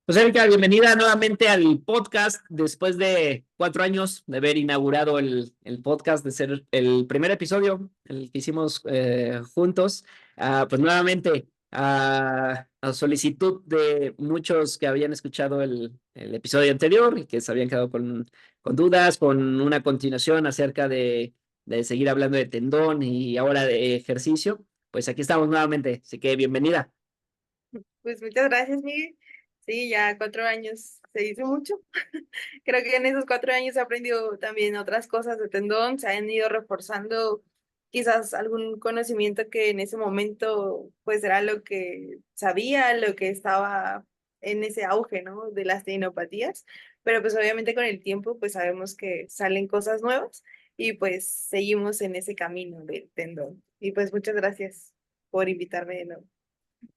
Pues Erika, bienvenida nuevamente al podcast después de 4 años de haber inaugurado el podcast, de ser el primer episodio, el que hicimos juntos. Pues nuevamente, a solicitud de muchos que habían escuchado el episodio anterior y que se habían quedado con dudas, con una continuación acerca de seguir hablando de tendón y ahora de ejercicio, pues aquí estamos nuevamente, así que bienvenida. Pues muchas gracias, Miguel. Sí, ya 4 años se dice mucho. Creo que en esos 4 años he aprendido también otras cosas de tendón, se han ido reforzando quizás algún conocimiento que en ese momento pues era lo que sabía, lo que estaba en ese auge, ¿no? De las tendinopatías, pero pues obviamente con el tiempo pues sabemos que salen cosas nuevas y pues seguimos en ese camino del tendón. Y pues muchas gracias por invitarme de nuevo.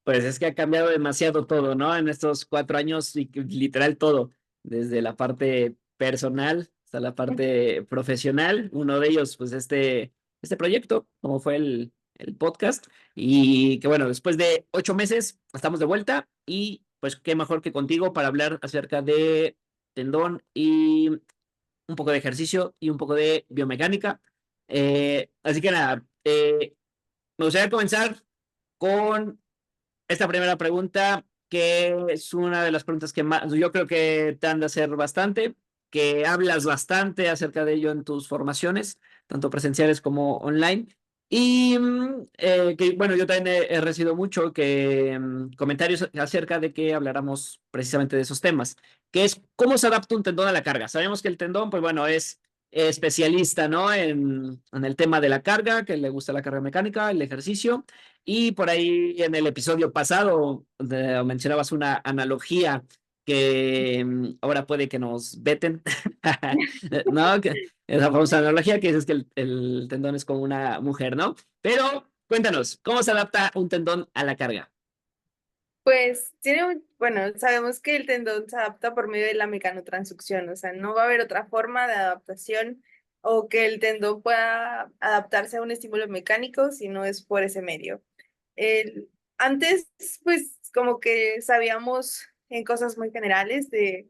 Pues es que ha cambiado demasiado todo, ¿no? En estos 4 años, y literal todo, desde la parte personal hasta la parte profesional. Uno de ellos, pues este proyecto, como fue el podcast. Y que bueno, después de 8 meses estamos de vuelta y pues qué mejor que contigo para hablar acerca de tendón y un poco de ejercicio y un poco de biomecánica. Así que nada, me gustaría comenzar con esta primera pregunta, que es una de las preguntas que más, yo creo que te han de hacer bastante, que hablas bastante acerca de ello en tus formaciones, tanto presenciales como online. Y que bueno, yo también he recibido mucho comentarios acerca de que habláramos precisamente de esos temas, que es cómo se adapta un tendón a la carga. Sabemos que el tendón, pues bueno, es especialista, ¿no? En el tema de la carga, que le gusta la carga mecánica, el ejercicio, y por ahí en el episodio pasado mencionabas una analogía que ahora puede que nos veten, ¿no? Esa famosa analogía que dices que el tendón es como una mujer, ¿no? Pero cuéntanos, ¿cómo se adapta un tendón a la carga? Pues bueno, sabemos que el tendón se adapta por medio de la mecanotransducción, o sea, no va a haber otra forma de adaptación o que el tendón pueda adaptarse a un estímulo mecánico si no es por ese medio. El- Antes, pues, como que sabíamos en cosas muy generales de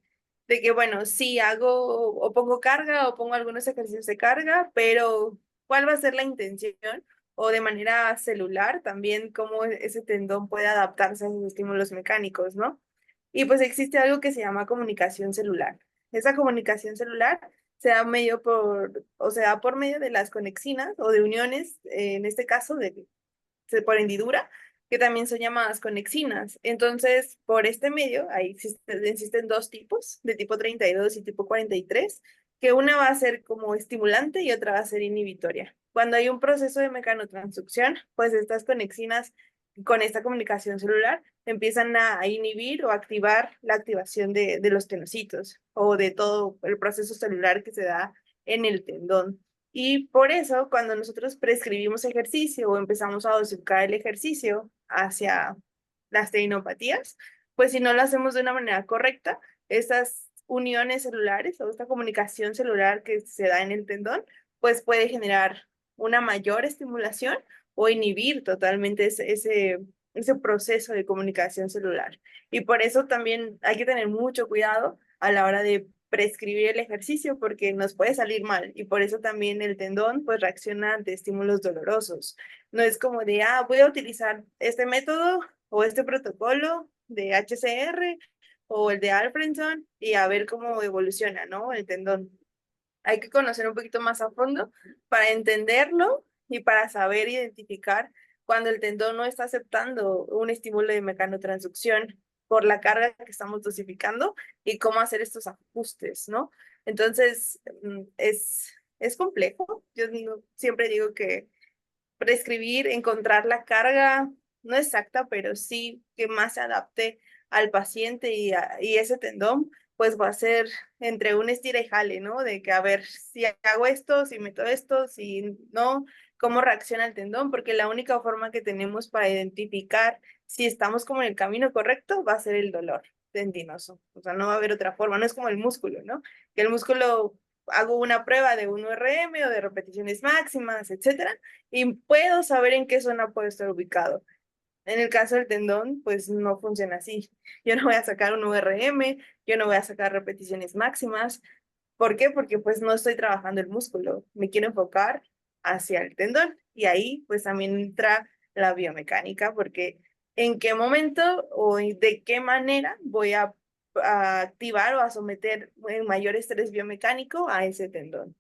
que, bueno, sí hago o pongo carga o pongo algunos ejercicios de carga, pero ¿cuál va a ser la intención? O de manera celular también cómo ese tendón puede adaptarse a esos estímulos mecánicos, ¿no? Y pues existe algo que se llama comunicación celular. Esa comunicación celular se da por medio de las conexinas o de uniones, en este caso por hendidura, que también son llamadas conexinas. Entonces, por este medio, existen dos tipos, de tipo 32 y tipo 43, que una va a ser como estimulante y otra va a ser inhibitoria. Cuando hay un proceso de mecanotransducción, pues estas conexinas con esta comunicación celular empiezan a inhibir o activar la activación de los tenocitos o de todo el proceso celular que se da en el tendón. Y por eso, cuando nosotros prescribimos ejercicio o empezamos a dosificar el ejercicio hacia las tendinopatías, pues si no lo hacemos de una manera correcta, estas uniones celulares o esta comunicación celular que se da en el tendón, pues puede generar una mayor estimulación o inhibir totalmente ese proceso de comunicación celular. Y por eso también hay que tener mucho cuidado a la hora de prescribir el ejercicio porque nos puede salir mal y por eso también el tendón pues reacciona ante estímulos dolorosos. No es como de, voy a utilizar este método o este protocolo de HCR o el de Alfredson y a ver cómo evoluciona, ¿no? El tendón. Hay que conocer un poquito más a fondo para entenderlo y para saber identificar cuando el tendón no está aceptando un estímulo de mecanotransducción por la carga que estamos dosificando y cómo hacer estos ajustes, ¿no? Entonces, es complejo. Siempre digo que prescribir, encontrar la carga, no exacta, pero sí que más se adapte al paciente y ese tendón, pues va a ser entre un estira y jale, ¿no? De que a ver si hago esto, si meto esto, si no, cómo reacciona el tendón, porque la única forma que tenemos para identificar si estamos como en el camino correcto va a ser el dolor tendinoso. O sea, no va a haber otra forma, no es como el músculo, ¿no? Que el músculo hago una prueba de 1 RM o de repeticiones máximas, etcétera, y puedo saber en qué zona puedo estar ubicado. En el caso del tendón, pues no funciona así. Yo no voy a sacar un URM, yo no voy a sacar repeticiones máximas. ¿Por qué? Porque pues no estoy trabajando el músculo, me quiero enfocar hacia el tendón y ahí pues también entra la biomecánica, porque en qué momento o de qué manera voy a activar o a someter en mayor estrés biomecánico a ese tendón.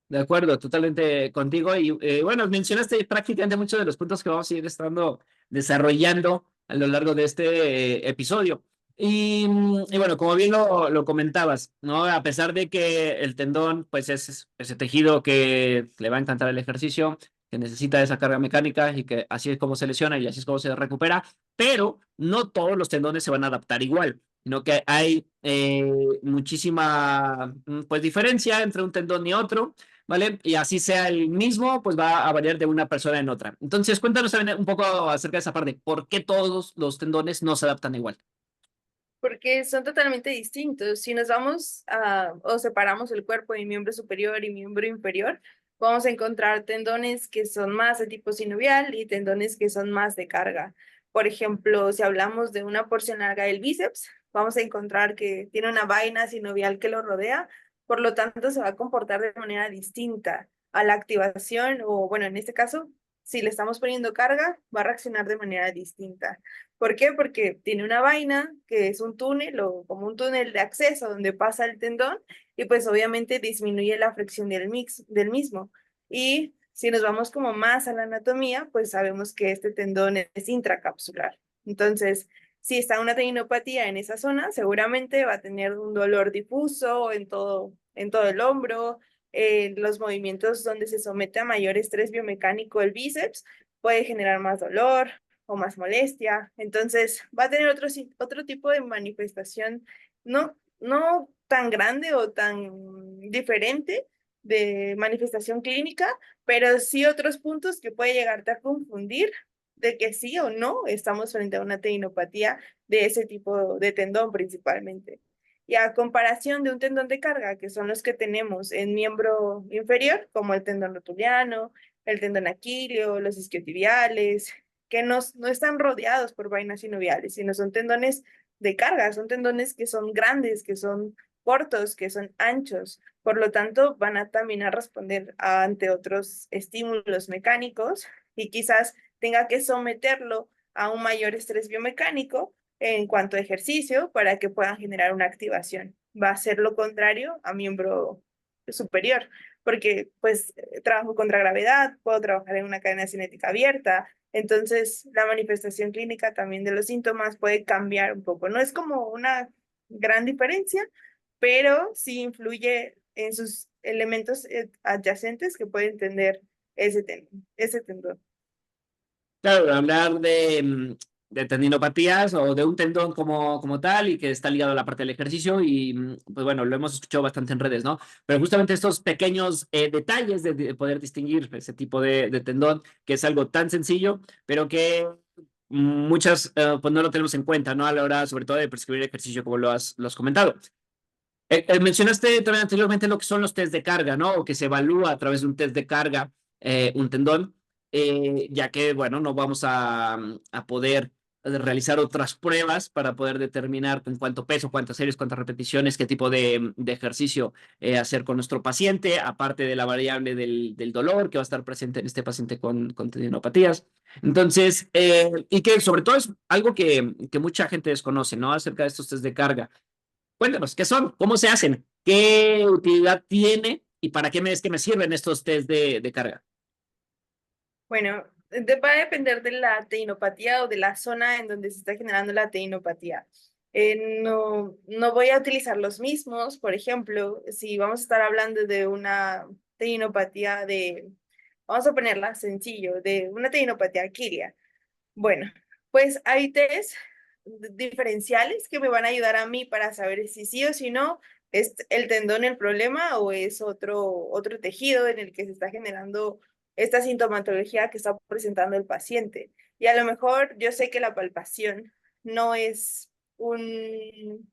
De acuerdo, totalmente contigo. Y bueno, mencionaste prácticamente muchos de los puntos que vamos a ir estando desarrollando a lo largo de este episodio. Y bueno, como bien lo comentabas, ¿no? A pesar de que el tendón, pues es ese tejido que le va a encantar el ejercicio, que necesita esa carga mecánica y que así es como se lesiona y así es como se recupera, pero no todos los tendones se van a adaptar igual, sino que hay muchísima, pues, diferencia entre un tendón y otro. ¿Vale? Y así sea el mismo, pues va a variar de una persona en otra. Entonces, cuéntanos también un poco acerca de esa parte. ¿Por qué todos los tendones no se adaptan igual? Porque son totalmente distintos. Si nos vamos o separamos el cuerpo en miembro superior y miembro inferior, vamos a encontrar tendones que son más de tipo sinovial y tendones que son más de carga. Por ejemplo, si hablamos de una porción larga del bíceps, vamos a encontrar que tiene una vaina sinovial que lo rodea, por lo tanto se va a comportar de manera distinta a la activación o, bueno, en este caso, si le estamos poniendo carga, va a reaccionar de manera distinta. ¿Por qué? Porque tiene una vaina que es un túnel o como un túnel de acceso donde pasa el tendón y pues obviamente disminuye la fricción del mismo. Y si nos vamos como más a la anatomía, pues sabemos que este tendón es intracapsular. Entonces, si está una tendinopatía en esa zona, seguramente va a tener un dolor difuso en todo el hombro, los movimientos donde se somete a mayor estrés biomecánico el bíceps puede generar más dolor, o más molestia. Entonces, va a tener otro tipo de manifestación, no tan grande o tan diferente de manifestación clínica, pero sí otros puntos que puede llegarte a confundir de que sí o no estamos frente a una tendinopatía de ese tipo de tendón principalmente. Y a comparación de un tendón de carga, que son los que tenemos en miembro inferior, como el tendón rotuliano, el tendón aquileo, los isquiotibiales, que no están rodeados por vainas sinoviales, sino son tendones de carga, son tendones que son grandes, que son cortos, que son anchos. Por lo tanto, van a también a responder ante otros estímulos mecánicos y quizás tenga que someterlo a un mayor estrés biomecánico en cuanto a ejercicio para que puedan generar una activación. Va a ser lo contrario a miembro superior, porque pues trabajo contra gravedad, puedo trabajar en una cadena cinética abierta, entonces la manifestación clínica también de los síntomas puede cambiar un poco. No es como una gran diferencia, pero sí influye en sus elementos adyacentes que pueden tener ese tendón. Claro, hablar de tendinopatías o de un tendón como tal y que está ligado a la parte del ejercicio y pues bueno, lo hemos escuchado bastante en redes, ¿no? Pero justamente estos pequeños detalles de poder distinguir ese tipo de tendón, que es algo tan sencillo, pero que muchas pues no lo tenemos en cuenta, ¿no? A la hora sobre todo de prescribir ejercicio como lo has comentado. Mencionaste también anteriormente lo que son los test de carga, ¿no? O que se evalúa a través de un test de carga un tendón, ya que, bueno, no vamos a poder realizar otras pruebas para poder determinar con cuánto peso, cuántas series, cuántas repeticiones, qué tipo de ejercicio hacer con nuestro paciente, aparte de la variable del dolor que va a estar presente en este paciente con tendinopatías. Entonces, y que sobre todo es algo que mucha gente desconoce, ¿no? Acerca de estos test de carga. Cuéntanos, ¿qué son? ¿Cómo se hacen? ¿Qué utilidad tiene? ¿Y para qué es que me sirven estos test de carga? Bueno, va a depender de la teinopatía o de la zona en donde se está generando la teinopatía. No voy a utilizar los mismos, por ejemplo, si vamos a estar hablando de una teinopatía vamos a ponerla sencillo, de una teinopatía quiria. Bueno, pues hay test diferenciales que me van a ayudar a mí para saber si sí o si no es el tendón el problema o es otro tejido en el que se está generando esta sintomatología que está presentando el paciente. Y a lo mejor yo sé que la palpación no es un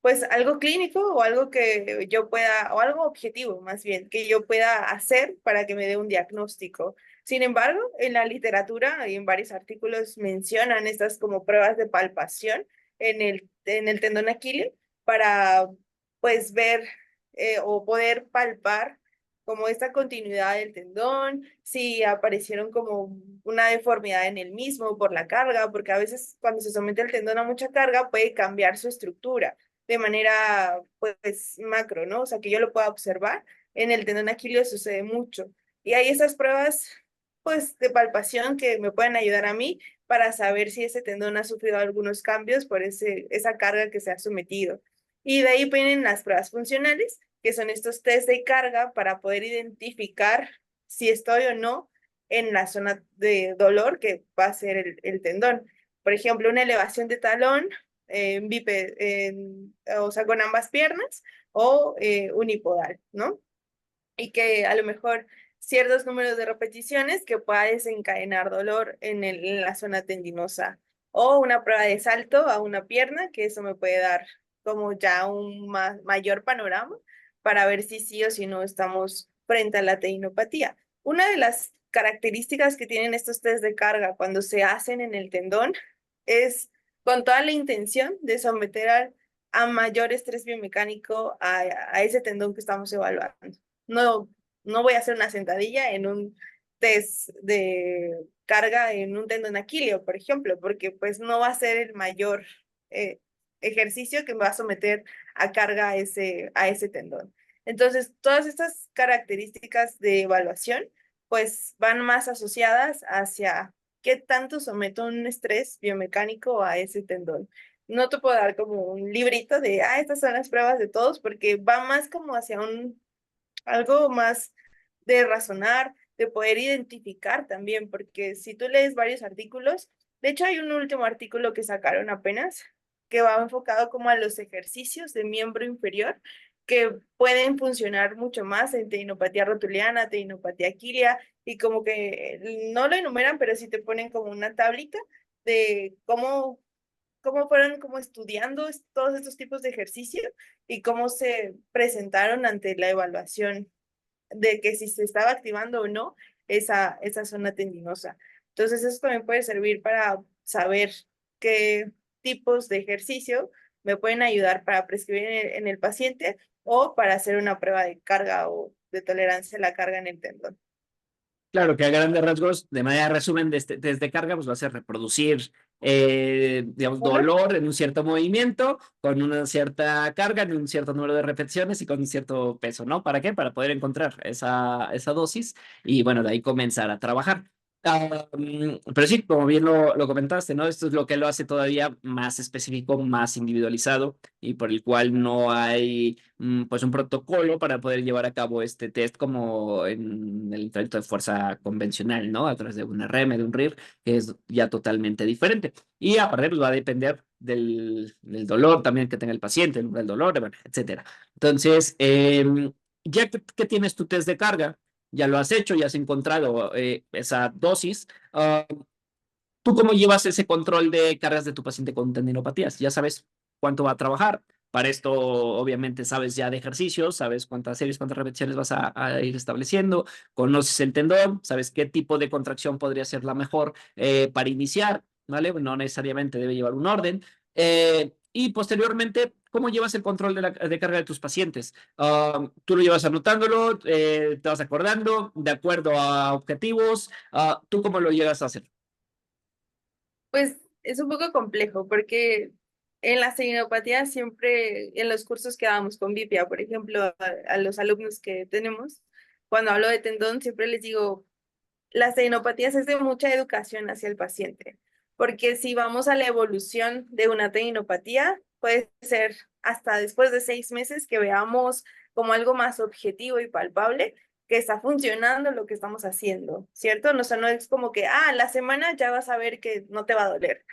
pues algo clínico o algo que yo pueda, o algo objetivo más bien, que yo pueda hacer para que me dé un diagnóstico. Sin embargo, en la literatura y en varios artículos mencionan estas como pruebas de palpación en el tendón aquileo para pues ver o poder palpar como esta continuidad del tendón, si aparecieron como una deformidad en el mismo por la carga, porque a veces cuando se somete el tendón a mucha carga puede cambiar su estructura de manera pues macro, ¿no? O sea, que yo lo pueda observar. En el tendón aquileo sucede mucho. Y hay esas pruebas pues de palpación que me pueden ayudar a mí para saber si ese tendón ha sufrido algunos cambios por esa carga que se ha sometido. Y de ahí vienen las pruebas funcionales, que son estos test de carga para poder identificar si estoy o no en la zona de dolor que va a ser el tendón. Por ejemplo, una elevación de talón, o sea, con ambas piernas, o unipodal, ¿no? Y que a lo mejor ciertos números de repeticiones que pueda desencadenar dolor en la zona tendinosa. O una prueba de salto a una pierna, que eso me puede dar como ya un mayor panorama para ver si sí o si no estamos frente a la tendinopatía. Una de las características que tienen estos test de carga cuando se hacen en el tendón es con toda la intención de someter a mayor estrés biomecánico a ese tendón que estamos evaluando. No, no voy a hacer una sentadilla en un test de carga en un tendón aquileo, por ejemplo, porque pues no va a ser el mayor eh, ejercicio que me va a someter a carga a ese tendón. Entonces, todas estas características de evaluación pues van más asociadas hacia qué tanto someto un estrés biomecánico a ese tendón. No te puedo dar como un librito de, estas son las pruebas de todos, porque va más como hacia algo más de razonar, de poder identificar también, porque si tú lees varios artículos, de hecho hay un último artículo que sacaron apenas, que va enfocado como a los ejercicios de miembro inferior, que pueden funcionar mucho más en tendinopatía rotuliana, tendinopatía aquilea, y como que no lo enumeran, pero sí te ponen como una tablita de cómo fueron como estudiando todos estos tipos de ejercicio y cómo se presentaron ante la evaluación de que si se estaba activando o no esa zona tendinosa. Entonces, eso también puede servir para saber qué tipos de ejercicio me pueden ayudar para prescribir en el paciente o para hacer una prueba de carga o de tolerancia a la carga en el tendón. Claro que a grandes rasgos, de manera resumen, desde carga, pues va a ser reproducir, digamos, ¿Dolor? dolor en un cierto movimiento, con una cierta carga, en un cierto número de repeticiones y con un cierto peso, ¿no? ¿Para qué? Para poder encontrar esa dosis y, bueno, de ahí comenzar a trabajar. Pero sí, como bien lo comentaste, ¿no? Esto es lo que lo hace todavía más específico, más individualizado y por el cual no hay pues un protocolo para poder llevar a cabo este test como en el entrenamiento de fuerza convencional, ¿no? A través de un RM, de un RIR, que es ya totalmente diferente. Y aparte, pues va a depender del dolor también que tenga el paciente, el número del dolor, bueno, etcétera. Entonces, ya que tienes tu test de carga, ya lo has hecho, ya has encontrado esa dosis. ¿Tú cómo llevas ese control de cargas de tu paciente con tendinopatías? Ya sabes cuánto va a trabajar. Para esto, obviamente, sabes ya de ejercicios, sabes cuántas series, cuántas repeticiones vas a ir estableciendo, conoces el tendón, sabes qué tipo de contracción podría ser la mejor para iniciar, ¿vale? No necesariamente debe llevar un orden. Y posteriormente, ¿cómo llevas el control de carga de tus pacientes? Tú lo llevas anotándolo, te vas acordando, de acuerdo a objetivos. ¿Tú cómo lo llegas a hacer? Pues es un poco complejo porque en la tendinopatía siempre, en los cursos que damos con Vipia, por ejemplo, a los alumnos que tenemos, cuando hablo de tendón, siempre les digo, las tendinopatías es de mucha educación hacia el paciente, porque si vamos a la evolución de una tendinopatía, puede ser hasta después de 6 meses que veamos como algo más objetivo y palpable que está funcionando lo que estamos haciendo, ¿cierto? No, o sea, no es como que, la semana ya vas a ver que no te va a doler.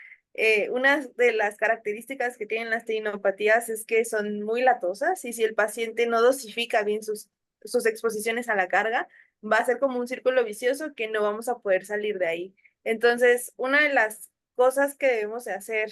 Una de las características que tienen las tendinopatías es que son muy latosas y si el paciente no dosifica bien sus exposiciones a la carga, va a ser como un círculo vicioso que no vamos a poder salir de ahí. Entonces, una de las cosas que debemos de hacer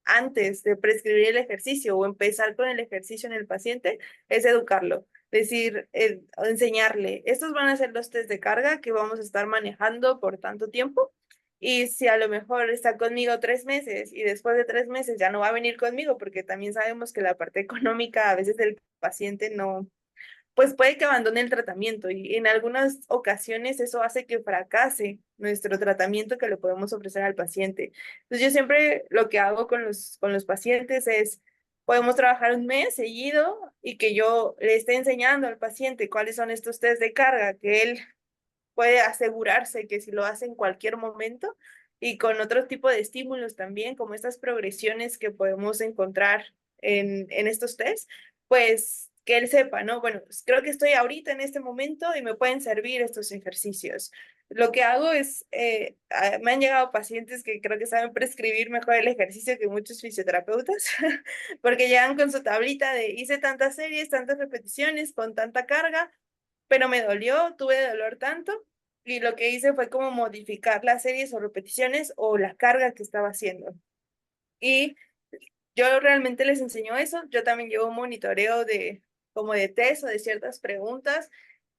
antes de prescribir el ejercicio o empezar con el ejercicio en el paciente es educarlo. Decir, enseñarle, estos van a ser los test de carga que vamos a estar manejando por tanto tiempo. Y si a lo mejor está conmigo 3 meses y después de 3 meses ya no va a venir conmigo, porque también sabemos que la parte económica a veces del paciente no, pues puede que abandone el tratamiento y en algunas ocasiones eso hace que fracase nuestro tratamiento que le podemos ofrecer al paciente. Entonces yo siempre lo que hago con los pacientes es, podemos trabajar un mes seguido y que yo le esté enseñando al paciente cuáles son estos test de carga, que él puede asegurarse que si lo hace en cualquier momento y con otro tipo de estímulos también, como estas progresiones que podemos encontrar en estos test, pues que él sepa, ¿no? Bueno, pues, creo que estoy ahorita en este momento y me pueden servir estos ejercicios. Lo que hago es, me han llegado pacientes que creo que saben prescribir mejor el ejercicio que muchos fisioterapeutas, porque llegan con su tablita de hice tantas series, tantas repeticiones, con tanta carga, pero me dolió, tuve dolor tanto, y lo que hice fue como modificar las series o repeticiones o la carga que estaba haciendo. Y yo realmente les enseño eso. Yo también llevo un monitoreo de como de test o de ciertas preguntas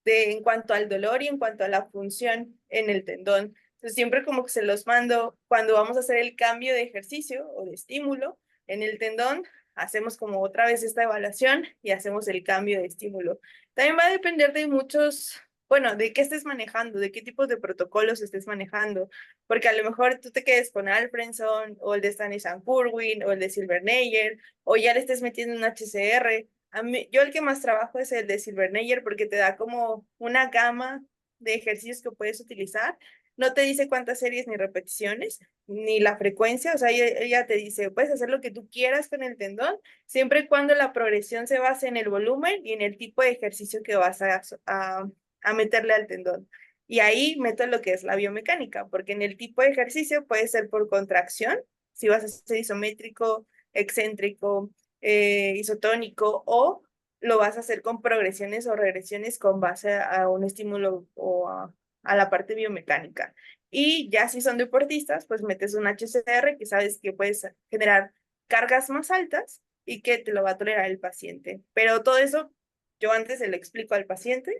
de en cuanto al dolor y en cuanto a la función en el tendón. Entonces siempre como que se los mando cuando vamos a hacer el cambio de ejercicio o de estímulo en el tendón, hacemos como otra vez esta evaluación y hacemos el cambio de estímulo. También va a depender de muchos, bueno, de qué estés manejando, de qué tipos de protocolos estés manejando, porque a lo mejor tú te quedes con Alfredson o el de Stanishan Purwin o el de Silvernayer o ya le estés metiendo un HCR. A mí, yo el que más trabajo es el de Silvernayer porque te da como una gama de ejercicios que puedes utilizar. No te dice cuántas series ni repeticiones, ni la frecuencia. O sea, ella te dice, puedes hacer lo que tú quieras con el tendón, siempre y cuando la progresión se base en el volumen y en el tipo de ejercicio que vas a meterle al tendón. Y ahí meto lo que es la biomecánica, porque en el tipo de ejercicio puede ser por contracción, si vas a ser isométrico, excéntrico, isotónico, o lo vas a hacer con progresiones o regresiones con base a un estímulo o a la parte biomecánica. Y ya si son deportistas, pues metes un HCR que sabes que puedes generar cargas más altas y que te lo va a tolerar el paciente. Pero todo eso yo antes se lo explico al paciente,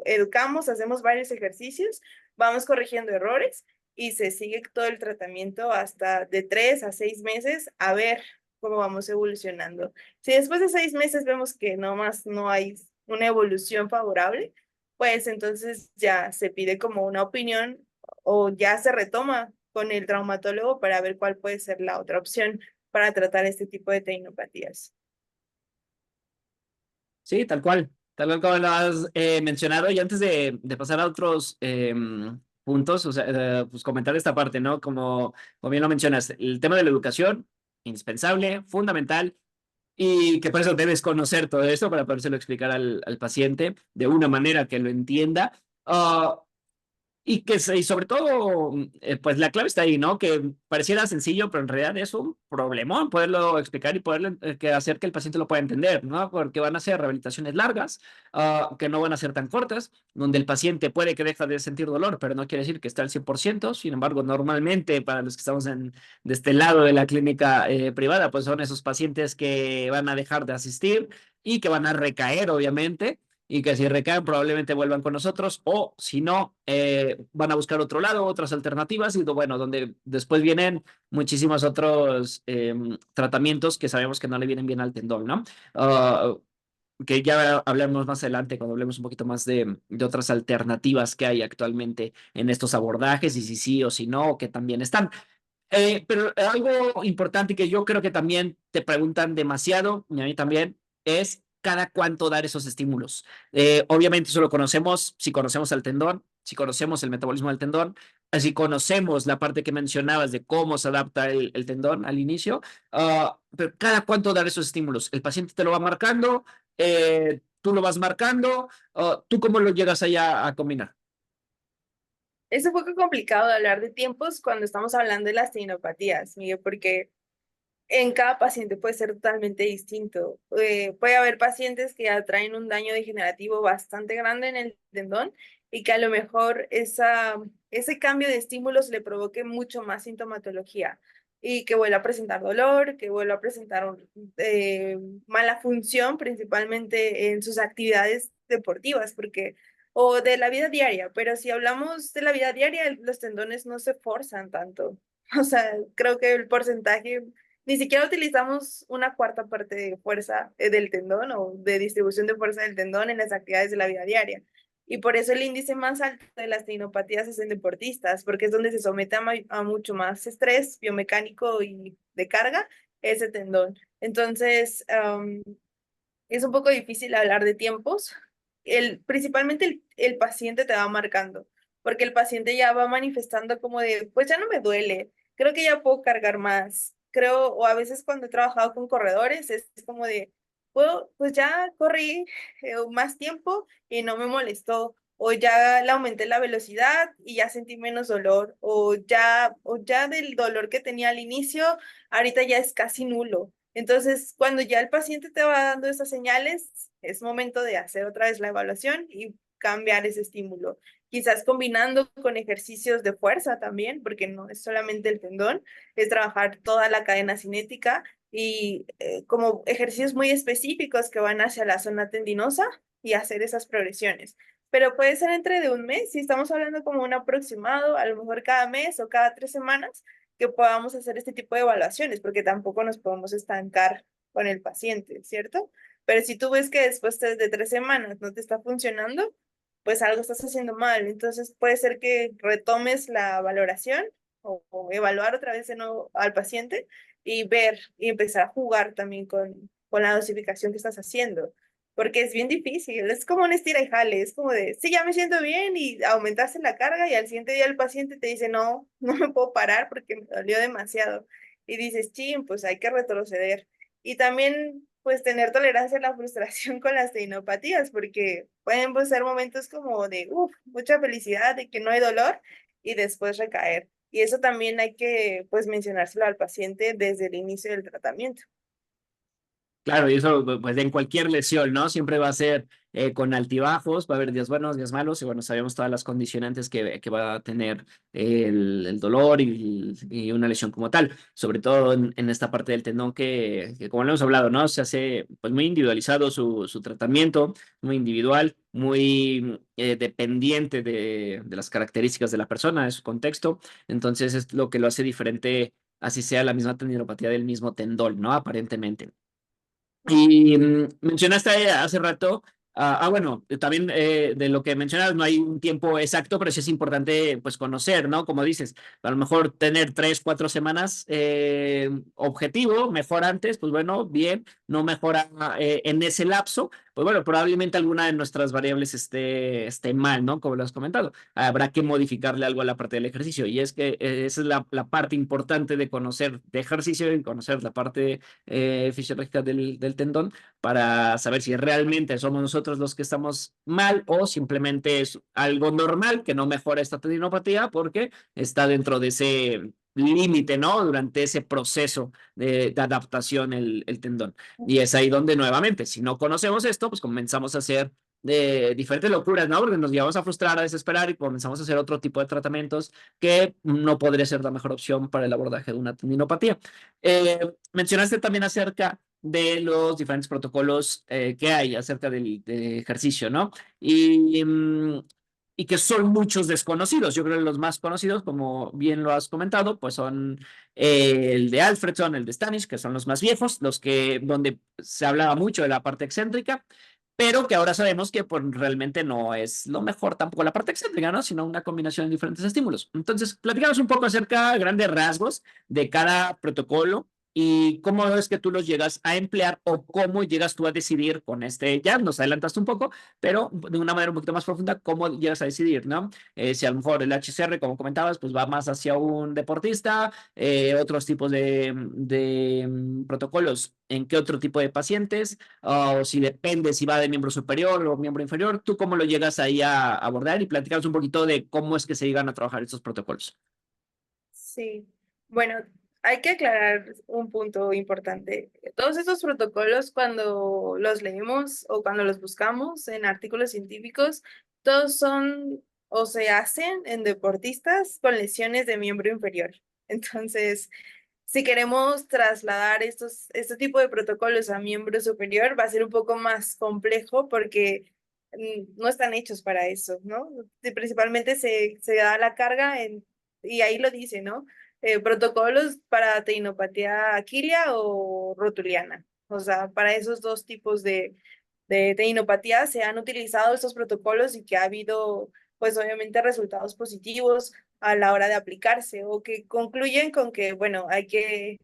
educamos, hacemos varios ejercicios, vamos corrigiendo errores y se sigue todo el tratamiento hasta de 3 a 6 meses a ver cómo vamos evolucionando. Si después de 6 meses vemos que no más no hay una evolución favorable, pues entonces ya se pide como una opinión o ya se retoma con el traumatólogo para ver cuál puede ser la otra opción para tratar este tipo de tecnopatías. Sí, tal cual como lo has mencionado. Y antes de pasar a otros puntos, o sea, pues comentar esta parte, ¿no? Como bien lo mencionas, el tema de la educación, indispensable, fundamental, y que por eso debes conocer todo esto para podérselo explicar al paciente de una manera que lo entienda. Y sobre todo, pues la clave está ahí, ¿no? Que pareciera sencillo, pero en realidad es un problemón poderlo explicar y poderlo hacer que el paciente lo pueda entender, ¿no? Porque van a ser rehabilitaciones largas, que no van a ser tan cortas, donde el paciente puede que deje de sentir dolor, pero no quiere decir que está al 100%. Sin embargo, normalmente para los que estamos de este lado de la clínica privada, pues son esos pacientes que van a dejar de asistir y que van a recaer, obviamente, y que si recaen probablemente vuelvan con nosotros o si no, van a buscar otro lado, otras alternativas y bueno, donde después vienen muchísimos otros tratamientos que sabemos que no le vienen bien al tendón, ¿no? Que ya hablemos más adelante cuando hablemos un poquito más de otras alternativas que hay actualmente en estos abordajes y si sí o si no, que también están. Pero algo importante que yo creo que también te preguntan demasiado, y a mí también, es cada cuánto dar esos estímulos. Obviamente eso lo conocemos si conocemos el tendón, si conocemos el metabolismo del tendón, si conocemos la parte que mencionabas de cómo se adapta el tendón al inicio, pero cada cuánto dar esos estímulos. El paciente te lo va marcando, tú lo vas marcando, tú cómo lo llegas allá a combinar. Es un poco complicado de hablar de tiempos cuando estamos hablando de las tecnopatías, Miguel, porque en cada paciente puede ser totalmente distinto. Puede haber pacientes que ya traen un daño degenerativo bastante grande en el tendón y que a lo mejor ese cambio de estímulos le provoque mucho más sintomatología. y que vuelva a presentar dolor, que vuelva a presentar mala función, principalmente en sus actividades deportivas, porque o de la vida diaria, pero si hablamos de la vida diaria, los tendones no se forzan tanto. O sea, creo que el porcentaje, ni siquiera utilizamos una cuarta parte de fuerza del tendón o de distribución de fuerza del tendón en las actividades de la vida diaria. Y por eso el índice más alto de las tendinopatías es en deportistas, porque es donde se somete a mucho más estrés biomecánico y de carga ese tendón. Entonces, es un poco difícil hablar de tiempos. Principalmente el paciente te va marcando, porque el paciente ya va manifestando como de, pues ya no me duele, creo que ya puedo cargar más. Creo, o a veces cuando he trabajado con corredores, es como de, puedo, pues ya corrí más tiempo y no me molestó. O ya le aumenté la velocidad y ya sentí menos dolor, o ya del dolor que tenía al inicio, ahorita ya es casi nulo. Entonces, cuando ya el paciente te va dando esas señales, es momento de hacer otra vez la evaluación y cambiar ese estímulo. Quizás combinando con ejercicios de fuerza también, porque no es solamente el tendón, es trabajar toda la cadena cinética y como ejercicios muy específicos que van hacia la zona tendinosa y hacer esas progresiones. Pero puede ser entre de un mes, si estamos hablando como un aproximado, a lo mejor cada mes o cada 3 semanas que podamos hacer este tipo de evaluaciones, porque tampoco nos podemos estancar con el paciente, ¿cierto? Pero si tú ves que después de 3 semanas no te está funcionando, pues algo estás haciendo mal. Entonces puede ser que retomes la valoración o evaluar otra vez de nuevo al paciente y ver y empezar a jugar también con la dosificación que estás haciendo. Porque es bien difícil, es como un estira y jale, es como de, sí, ya me siento bien y aumentaste la carga y al siguiente día el paciente te dice, no, no me puedo parar porque me dolió demasiado. Y dices, chin, pues hay que retroceder. Y también, pues, tener tolerancia a la frustración con las tendinopatías, porque pueden pues, ser momentos como de, uff, mucha felicidad, de que no hay dolor y después recaer. Y eso también hay que, pues, mencionárselo al paciente desde el inicio del tratamiento. Claro, y eso pues en cualquier lesión, ¿no? Siempre va a ser con altibajos, va a haber días buenos, días malos, y bueno, sabemos todas las condicionantes que va a tener el dolor y una lesión como tal, sobre todo en esta parte del tendón que como lo hemos hablado, ¿no? Se hace pues muy individualizado su tratamiento, muy individual, muy dependiente de las características de la persona, de su contexto, entonces es lo que lo hace diferente, así sea la misma tendinopatía del mismo tendón, ¿no? Aparentemente. Y mencionaste hace rato, bueno, también de lo que mencionas, no hay un tiempo exacto, pero sí es importante pues conocer, ¿no? Como dices, a lo mejor tener 3, 4 semanas objetivo, mejor antes, pues bueno, bien, no mejora en ese lapso, pues bueno, probablemente alguna de nuestras variables esté mal, ¿no? Como lo has comentado, habrá que modificarle algo a la parte del ejercicio, y es que esa es la parte importante de conocer de ejercicio y conocer la parte fisiológica del tendón para saber si realmente somos nosotros los que estamos mal o simplemente es algo normal que no mejora esta tendinopatía porque está dentro de ese límite, ¿no? Durante ese proceso de adaptación el tendón. Y es ahí donde nuevamente, si no conocemos esto, pues comenzamos a hacer de diferentes locuras, ¿no? Porque nos llevamos a frustrar, a desesperar y comenzamos a hacer otro tipo de tratamientos que no podría ser la mejor opción para el abordaje de una tendinopatía. Mencionaste también acerca de los diferentes protocolos que hay acerca del ejercicio, ¿no? Y que son muchos desconocidos. Yo creo que los más conocidos, como bien lo has comentado, pues son el de Alfredson, el de Stanish, que son los más viejos, los que donde se hablaba mucho de la parte excéntrica, pero que ahora sabemos que pues, realmente no es lo mejor tampoco la parte excéntrica, ¿no? Sino una combinación de diferentes estímulos. Entonces, platicamos un poco acerca de grandes rasgos de cada protocolo y cómo es que tú los llegas a emplear o cómo llegas tú a decidir con este, ya nos adelantaste un poco, pero de una manera un poquito más profunda, cómo llegas a decidir, ¿no? Si a lo mejor el HCR, como comentabas, pues va más hacia un deportista, otros tipos de protocolos, ¿en qué otro tipo de pacientes? O si depende si va de miembro superior o miembro inferior, ¿tú cómo lo llegas ahí a abordar? Y platicamos un poquito de cómo es que se llegan a trabajar estos protocolos. Sí, bueno, hay que aclarar un punto importante. Todos estos protocolos, cuando los leemos o cuando los buscamos en artículos científicos, todos son o se hacen en deportistas con lesiones de miembro inferior. Entonces, si queremos trasladar este tipo de protocolos a miembro superior, va a ser un poco más complejo porque no están hechos para eso, ¿no? Principalmente se da la carga y ahí lo dice, ¿no? Protocolos para teinopatía aquilia o rotuliana. O sea, para esos dos tipos de teinopatía se han utilizado estos protocolos y que ha habido, pues obviamente, resultados positivos a la hora de aplicarse o que concluyen con que, bueno, hay que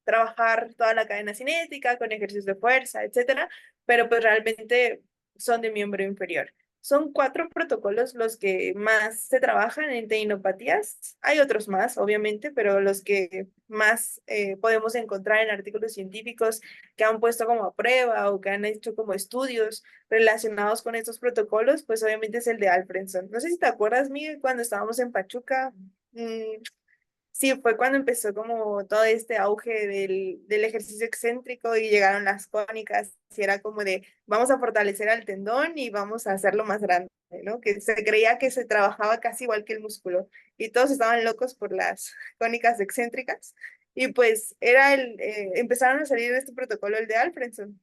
trabajar toda la cadena cinética con ejercicios de fuerza, etcétera, pero pues realmente son de miembro inferior. Son 4 protocolos los que más se trabajan en teinopatías. Hay otros más, obviamente, pero los que más podemos encontrar en artículos científicos que han puesto como a prueba o que han hecho como estudios relacionados con estos protocolos, pues obviamente es el de Alfredson. No sé si te acuerdas, Miguel, cuando estábamos en Pachuca, sí, fue cuando empezó como todo este auge del ejercicio excéntrico y llegaron las cónicas y era como de, vamos a fortalecer al tendón y vamos a hacerlo más grande, ¿no? Que se creía que se trabajaba casi igual que el músculo y todos estaban locos por las cónicas excéntricas y pues empezaron a salir este protocolo, el de Alfredson,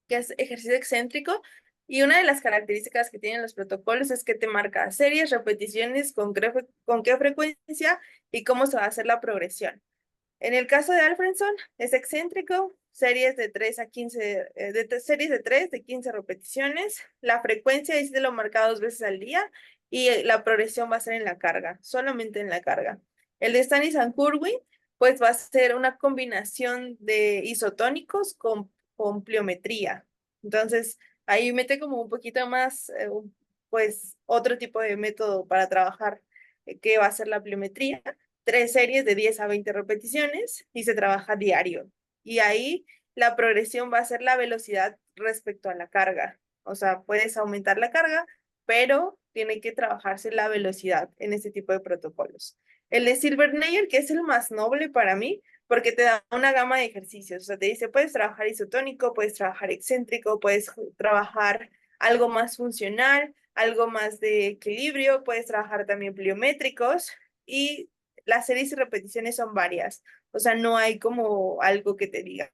que es ejercicio excéntrico. Y una de las características que tienen los protocolos es que te marca series, repeticiones, con qué frecuencia y cómo se va a hacer la progresión. En el caso de Alfredson, es excéntrico, series de 3 a 15, series de 3, de 15 repeticiones. La frecuencia es de lo marcado 2 veces al día y la progresión va a ser en la carga, solamente en la carga. El de Stanis and Kurwin, pues va a ser una combinación de isotónicos con pliometría. Entonces, ahí mete como un poquito más, pues, otro tipo de método para trabajar, que va a ser la pliometría. 3 series de 10 a 20 repeticiones y se trabaja diario. Y ahí la progresión va a ser la velocidad respecto a la carga. O sea, puedes aumentar la carga, pero tiene que trabajarse la velocidad en este tipo de protocolos. El de Silvernail, que es el más noble para mí, porque te da una gama de ejercicios. O sea, te dice, puedes trabajar isotónico, puedes trabajar excéntrico, puedes trabajar algo más funcional, algo más de equilibrio, puedes trabajar también pliométricos y las series y repeticiones son varias. O sea, no hay como algo que te diga,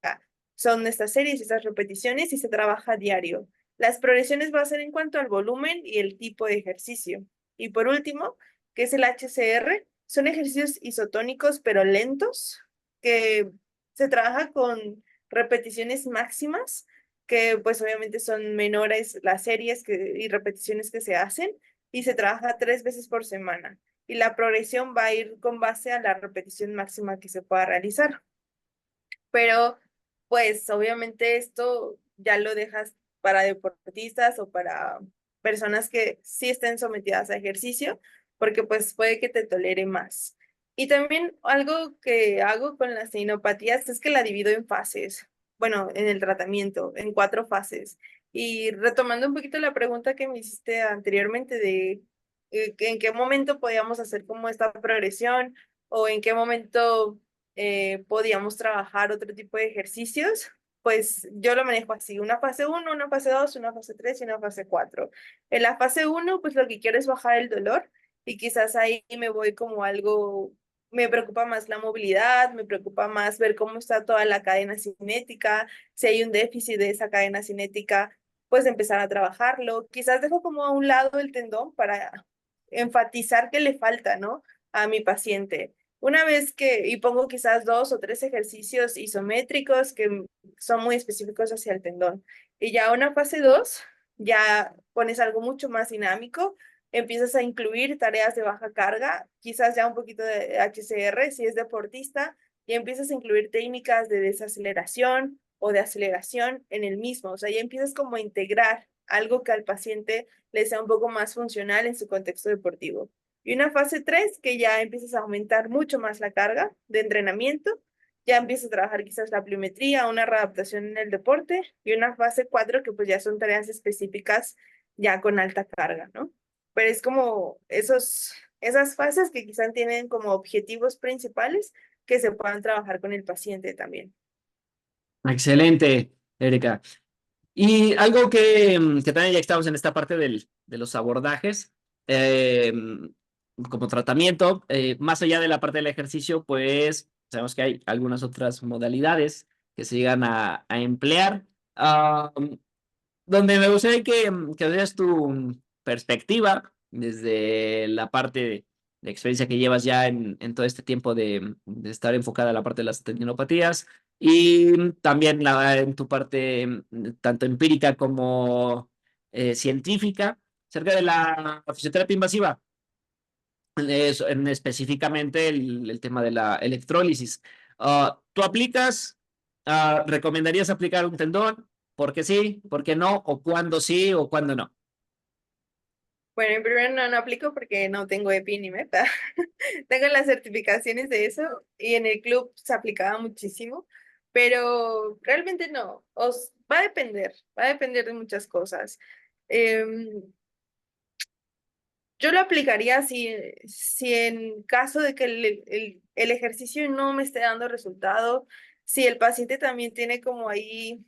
son estas series, estas repeticiones y se trabaja a diario. Las progresiones va a ser en cuanto al volumen y el tipo de ejercicio. Y por último, que es el HCR, son ejercicios isotónicos pero lentos, que se trabaja con repeticiones máximas, que pues obviamente son menores las series y repeticiones que se hacen, y se trabaja 3 veces por semana y la progresión va a ir con base a la repetición máxima que se pueda realizar. Pero, pues, obviamente esto ya lo dejas para deportistas o para personas que sí estén sometidas a ejercicio, porque pues puede que te tolere más. Y también algo que hago con las tenopatías es que la divido en fases, bueno, en el tratamiento, en 4 fases. Y retomando un poquito la pregunta que me hiciste anteriormente de en qué momento podíamos hacer como esta progresión o en qué momento podíamos trabajar otro tipo de ejercicios, pues yo lo manejo así, una fase 1, una fase 2, una fase 3 y una fase 4. En la fase 1, pues lo que quiero es bajar el dolor y quizás ahí me voy como algo, me preocupa más la movilidad, me preocupa más ver cómo está toda la cadena cinética, si hay un déficit de esa cadena cinética, pues empezar a trabajarlo. Quizás dejo como a un lado el tendón para enfatizar que le falta, ¿no? A mi paciente. Una vez y pongo quizás 2 o 3 ejercicios isométricos que son muy específicos hacia el tendón. Y ya una fase 2, ya pones algo mucho más dinámico, empiezas a incluir tareas de baja carga, quizás ya un poquito de HCR si es deportista, y empiezas a incluir técnicas de desaceleración o de aceleración en el mismo. O sea, ya empiezas como a integrar algo que al paciente le sea un poco más funcional en su contexto deportivo. Y una fase 3 que ya empiezas a aumentar mucho más la carga de entrenamiento, ya empiezas a trabajar quizás la pliometría, una readaptación en el deporte, y una fase 4 que pues ya son tareas específicas ya con alta carga, ¿no? Pero es como esas fases que quizás tienen como objetivos principales que se puedan trabajar con el paciente también. Excelente, Erika. Y algo que también ya estamos en esta parte de los abordajes, como tratamiento, más allá de la parte del ejercicio, pues sabemos que hay algunas otras modalidades que se llegan a emplear. Donde me gustaría que veas tu perspectiva desde la parte de experiencia que llevas ya en todo este tiempo de estar enfocada en la parte de las tendinopatías y también en tu parte tanto empírica como científica acerca de la fisioterapia invasiva, específicamente el tema de la electrólisis. ¿Tú aplicas, recomendarías aplicar un tendón? ¿Por qué sí? ¿Por qué no? ¿O cuándo sí o cuándo no? Bueno, en primer no aplico porque no tengo EPI ni MEP. Tengo las certificaciones de eso y en el club se aplicaba muchísimo, pero realmente no. Va a depender de muchas cosas. Em, yo lo aplicaría si en caso de que el ejercicio no me esté dando resultado, si el paciente también tiene como ahí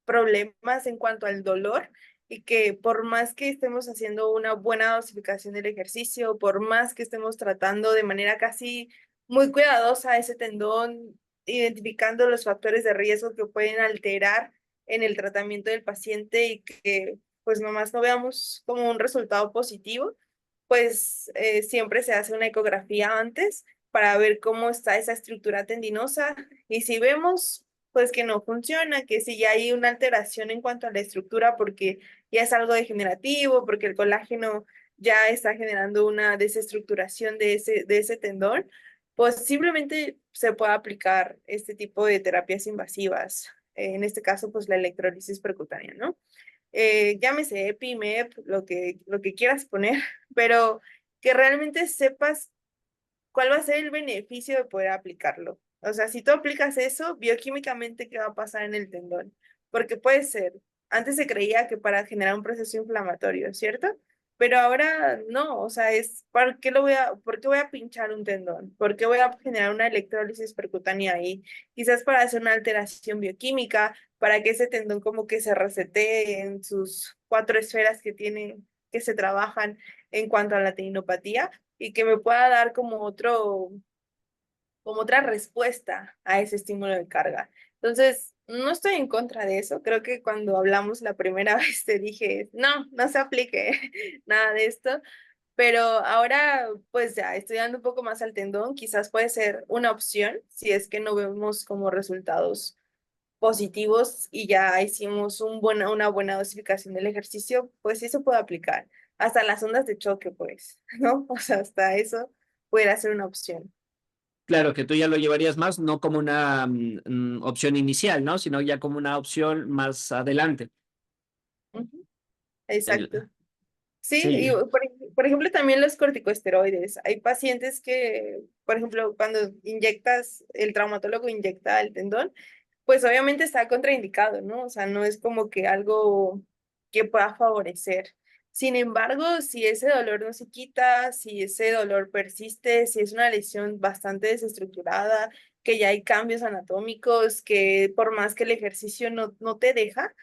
problemas en cuanto al dolor y que por más que estemos haciendo una buena dosificación del ejercicio, por más que estemos tratando de manera casi muy cuidadosa ese tendón, identificando los factores de riesgo que pueden alterar en el tratamiento del paciente y que pues nomás no veamos como un resultado positivo, pues siempre se hace una ecografía antes para ver cómo está esa estructura tendinosa y si vemos pues que no funciona, que si ya hay una alteración en cuanto a la estructura porque ya es algo degenerativo, porque el colágeno ya está generando una desestructuración de ese tendón, posiblemente se pueda aplicar este tipo de terapias invasivas, en este caso pues la electrólisis percutánea, ¿no? Llámese EPI, MEP, lo que quieras poner, pero que realmente sepas cuál va a ser el beneficio de poder aplicarlo. O sea, si tú aplicas eso, bioquímicamente, ¿qué va a pasar en el tendón? Porque puede ser, antes se creía que para generar un proceso inflamatorio, ¿cierto? Pero ahora no, o sea, por qué voy a pinchar un tendón? ¿Por qué voy a generar una electrólisis percutánea ahí? Quizás para hacer una alteración bioquímica, para que ese tendón como que se resetee en sus cuatro esferas que tienen, que se trabajan en cuanto a la tendinopatía y que me pueda dar como otra respuesta a ese estímulo de carga. Entonces, no estoy en contra de eso. Creo que cuando hablamos la primera vez te dije, no, no se aplique nada de esto. Pero ahora, pues ya, estudiando un poco más al tendón, quizás puede ser una opción si es que no vemos como resultados positivos y ya hicimos una buena dosificación del ejercicio, pues sí se puede aplicar. Hasta las ondas de choque, pues, ¿no? O sea, hasta eso pudiera ser una opción. Claro, que tú ya lo llevarías más, no como una opción inicial, ¿no? Sino ya como una opción más adelante. Ujú. El, Exacto. Sí, y sí, por ejemplo también los corticosteroides. Hay pacientes que, por ejemplo, cuando inyectas, el traumatólogo inyecta el tendón, pues obviamente está contraindicado, ¿no? O sea, no es como que algo que pueda favorecer. Sin embargo, si ese dolor no se quita, si ese dolor persiste, si es una lesión bastante desestructurada, que ya hay cambios anatómicos, que por más que el ejercicio no te deja,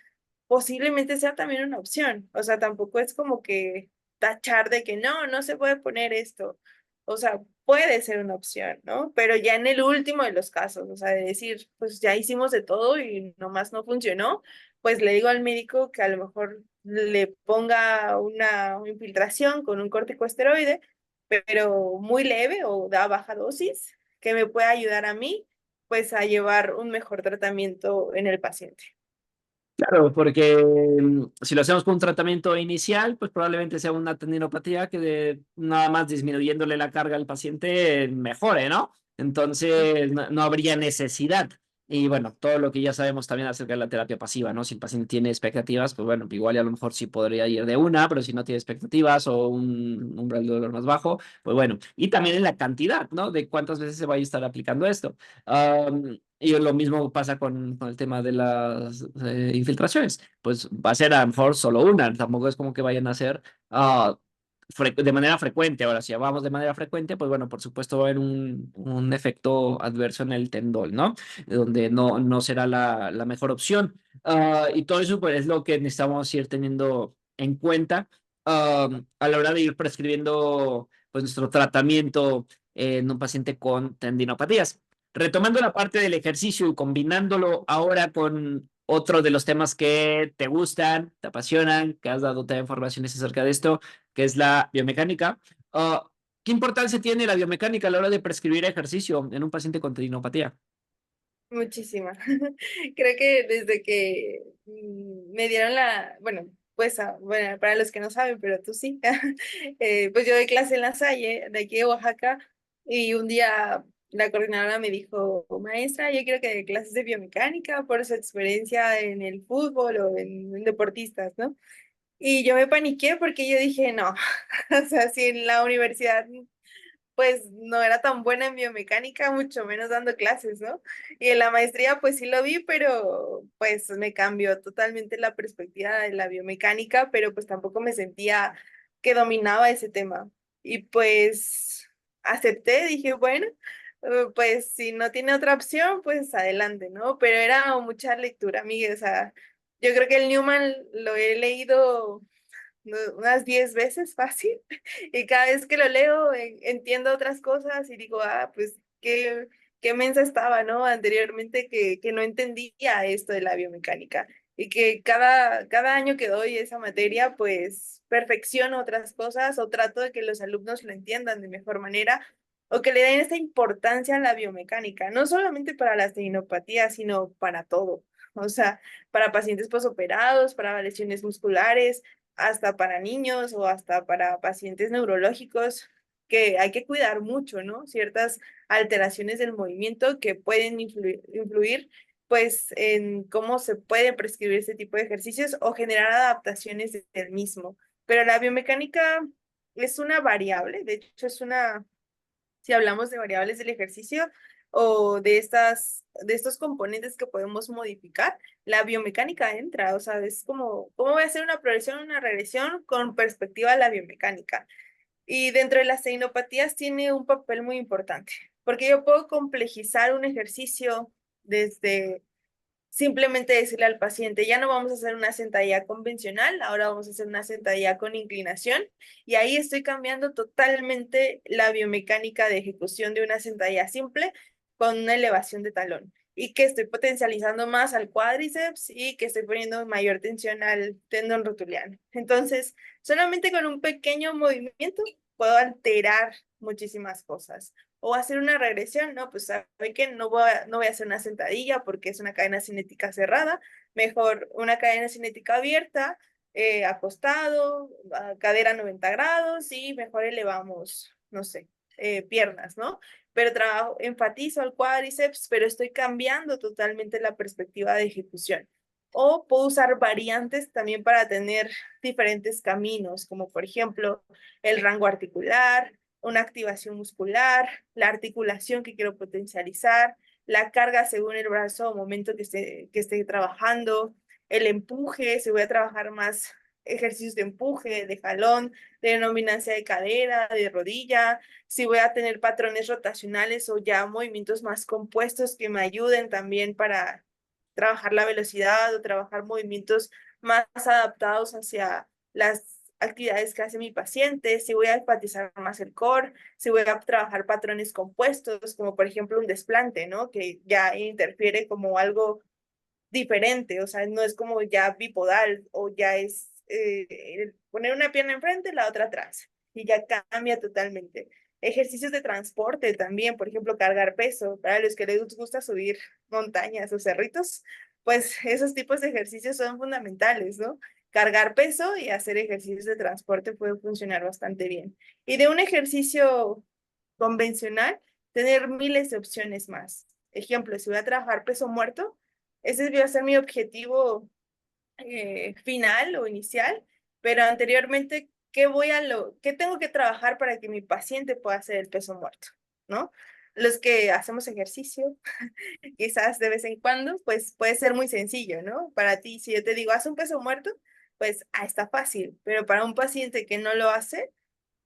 posiblemente sea también una opción. O sea, tampoco es como que tachar de que no, no se puede poner esto. O sea, puede ser una opción, ¿no? Pero ya en el último de los casos, o sea, de decir, pues ya hicimos de todo y nomás no funcionó, pues le digo al médico que a lo mejor le ponga una infiltración con un corticosteroide, pero muy leve o da baja dosis, que me pueda ayudar a mí, pues a llevar un mejor tratamiento en el paciente. claro, porque si lo hacemos con un tratamiento inicial, pues probablemente sea una tendinopatía que nada más disminuyéndole la carga al paciente mejore, ¿no? Entonces no habría necesidad. Y bueno, todo lo que ya sabemos también acerca de la terapia pasiva, ¿no? Si el paciente tiene expectativas, pues bueno, igual y a lo mejor sí podría ir de una, pero si no tiene expectativas o un umbral de dolor más bajo, pues bueno. Y también en la cantidad, ¿no? De cuántas veces se va a estar aplicando esto. Y lo mismo pasa con el tema de las infiltraciones. Pues va a ser a lo mejor solo una, tampoco es como que vayan a ser de manera frecuente. Ahora, si vamos de manera frecuente, pues bueno, por supuesto va a haber un efecto adverso en el tendón, ¿no? Donde no será la mejor opción. Y todo eso pues, es lo que necesitamos ir teniendo en cuenta a la hora de ir prescribiendo pues, nuestro tratamiento en un paciente con tendinopatías. retomando la parte del ejercicio y combinándolo ahora con otro de los temas que te gustan, te apasionan, que has dado también informaciones acerca de esto, que es la biomecánica. ¿Qué importancia tiene la biomecánica a la hora de prescribir ejercicio en un paciente con tendinopatía? Muchísima. Creo que desde que me dieron bueno, pues bueno, para los que no saben, pero tú sí, pues yo doy clase en La Salle, de aquí de Oaxaca, y un día la coordinadora me dijo, maestra, yo quiero que dé clases de biomecánica por su experiencia en el fútbol o en deportistas, ¿no? Y yo me paniqué porque yo dije, no, o sea, si en la universidad pues no era tan buena en biomecánica, mucho menos dando clases, ¿no? Y en la maestría pues sí lo vi, pero pues me cambió totalmente la perspectiva de la biomecánica, pero pues tampoco me sentía que dominaba ese tema. Y pues acepté, dije, bueno, pues si no tiene otra opción, pues adelante, ¿no? Pero era mucha lectura, amiga, o sea, yo creo que el Newman lo he leído unas 10 veces fácil, y cada vez que lo leo entiendo otras cosas y digo, ah, pues qué mensa estaba, ¿no? Anteriormente que no entendía esto de la biomecánica y que cada año que doy esa materia, pues perfecciono otras cosas o trato de que los alumnos lo entiendan de mejor manera o que le den esta importancia a la biomecánica, no solamente para las tendinopatías, sino para todo. O sea, para pacientes posoperados, para lesiones musculares, hasta para niños o hasta para pacientes neurológicos, que hay que cuidar mucho, ¿no? Ciertas alteraciones del movimiento que pueden influir pues en cómo se puede prescribir este tipo de ejercicios o generar adaptaciones del mismo. Pero la biomecánica es una variable, de hecho es si hablamos de variables del ejercicio o de estos componentes que podemos modificar, la biomecánica entra, o sea, es como, ¿cómo voy a hacer una progresión, una regresión con perspectiva a la biomecánica? Y dentro de las tecnopatías tiene un papel muy importante, porque yo puedo complejizar un ejercicio desde simplemente decirle al paciente, ya no vamos a hacer una sentadilla convencional, ahora vamos a hacer una sentadilla con inclinación, y ahí estoy cambiando totalmente la biomecánica de ejecución de una sentadilla simple con una elevación de talón, y que estoy potencializando más al cuádriceps y que estoy poniendo mayor tensión al tendón rotuliano. Entonces, solamente con un pequeño movimiento puedo alterar muchísimas cosas o hacer una regresión, ¿no? Pues sabe que no voy a hacer una sentadilla porque es una cadena cinética cerrada, mejor una cadena cinética abierta, acostado, cadera 90 grados y mejor elevamos, no sé, piernas, ¿no? Pero enfatizo al cuádriceps, pero estoy cambiando totalmente la perspectiva de ejecución. O puedo usar variantes también para tener diferentes caminos, como por ejemplo el rango articular, una activación muscular, la articulación que quiero potencializar, la carga según el brazo o momento que esté trabajando, el empuje, si voy a trabajar más ejercicios de empuje, de jalón, de dominancia de cadera, de rodilla, si voy a tener patrones rotacionales o ya movimientos más compuestos que me ayuden también para trabajar la velocidad o trabajar movimientos más adaptados hacia las actividades que hace mi paciente, si voy a enfatizar más el core, si voy a trabajar patrones compuestos, como por ejemplo un desplante, ¿no? Que ya interfiere como algo diferente, o sea, no es como ya bipodal o ya es poner una pierna enfrente, la otra atrás, y ya cambia totalmente. Ejercicios de transporte también, por ejemplo, cargar peso, para los que les gusta subir montañas o cerritos, pues esos tipos de ejercicios son fundamentales, ¿no? Cargar peso y hacer ejercicios de transporte puede funcionar bastante bien. Y de un ejercicio convencional, tener miles de opciones más. Ejemplo, si voy a trabajar peso muerto, ese va a ser mi objetivo final o inicial, pero anteriormente, ¿qué tengo que trabajar para que mi paciente pueda hacer el peso muerto? ¿No? Los que hacemos ejercicio, quizás de vez en cuando, pues puede ser muy sencillo, ¿no? Para ti, si yo te digo, haz un peso muerto, pues está fácil, pero para un paciente que no lo hace,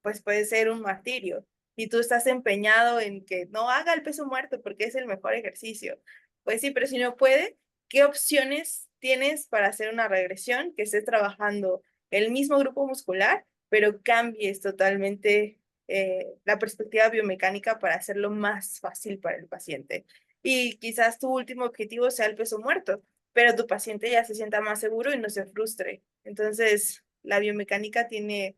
pues puede ser un martirio. Y tú estás empeñado en que no haga el peso muerto porque es el mejor ejercicio. Pues sí, pero si no puede, ¿qué opciones tienes para hacer una regresión que estés trabajando el mismo grupo muscular, pero cambies totalmente la perspectiva biomecánica para hacerlo más fácil para el paciente. Y quizás tu último objetivo sea el peso muerto, pero tu paciente ya se sienta más seguro y no se frustre. Entonces, la biomecánica tiene